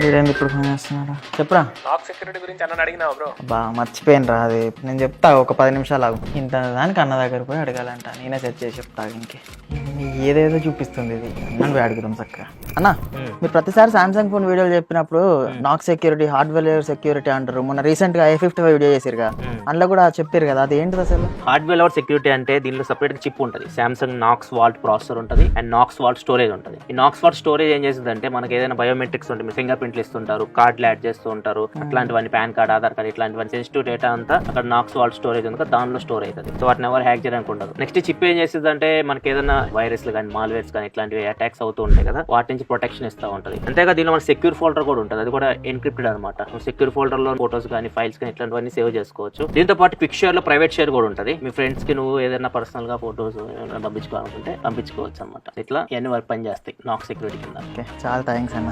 వీడేంది ఇప్పుడు ఫోన్ చేస్తున్నాడు? చెప్పురా. నాక్ సెక్యూరిటీ గురించి అన్న అడిగినావు బ్రో? బా మర్చిపోయిన రా, అది నేను చెప్తా, ఒక 10 నిమిషాలు ఆగు. ఇంత దానికి అన్న దగ్గర పోయి అడగాలంట, నేనే సెట్ చేసి చెప్తా. ఇంకే ఏదేదో చూపిస్తుంది ఇది, నన్ను పోయి అడుగుదాం చక్కగా. అన్న మీరు ప్రతిసారి సామ్సంగ్ ఫోన్ వీడియోలు చెప్పినప్పుడు నాక్ సెక్యూరిటీ, హార్డ్వేర్ సెక్యూరిటీ అంటారు. మొన్న రీసెంట్ గా A55 వీడియో చేసిరుగా, అందులో కూడా చెప్పారు కదా, అది ఏంటిది అసలు? హార్డ్వేర్ సెక్యూరిటీ అంటే దీనిలో సెపరేట్ చిప్ ఉంటుంది. సామ్సంగ్ నాక్స్ వాల్ట్ ప్రాసెసర్ ఉంటుంది అండ్ నాక్స్ వాల్ట్ స్టోరేజ్ ఉంటుంది. ఈ నాక్స్ వాల్ట్ స్టోరేజ్ ఏం చేస్తుందంటే మనకి ఏదైనా బయోమెట్రిక్స్ ఉంటుంది, ఫింగర్ ప్రింట్లు ఇస్తుంటారు, కార్డులు యాడ్ చేస్తూ ఉంటారు, అట్లాంటివన్నీ పాన్ కార్డ్, ఆధార్ కార్డ్, ఇట్లాంటివన్నీ సెన్సిటివ్ డేటా అంతా అక్కడ నాక్స్ వాల్ట్ స్టోరేజ్ ఉంది, దానిలో స్టోర్ అవుతుంది. సో వాటిని ఎవరు హ్యాక్ చేయడానికి ఉండదు. నెక్స్ట్ చిప్ ఏం చేస్తుంది అంటే మనకి ఏదైనా వైరస్లు కానీ మాల్వేర్స్ కానీ ఇట్లాంటివి అటాక్స్ అవుతూ ఉంటాయి కదా, వాటి నుంచి ప్రొటెక్షన్ ఇస్తూ ఉంటుంది. అంతేగా దీనిలో మన సెక్యూర్ ఫోల్డర్ కూడా ఉంటుంది, అది కూడా ఎన్క్రిప్టెడ్ అనమాట. సెక్యూర్ ఫోల్డర్ లో ఫోటోస్ కానీ ఫైల్స్ కానీ ఇట్లాంటివన్నీ సేవ్ చేసుకోవచ్చు. దీంతో పాటు పిక్చర్ లో ప్రైవేట్ షేర్ కూడా ఉంటుంది. మీ ఫ్రెండ్స్ కి నువ్వు ఏదైనా పర్సనల్ గా ఫోటోస్ పంపించుకోవాలనుకుంటే పంపించుకోవచ్చు అనమాట. ఇట్లా ఇవన్నీ వర్క్ పని చేస్తాయి నాక్ సెక్యూరిటీ కింద. చాలా థ్యాంక్స్ అన్న.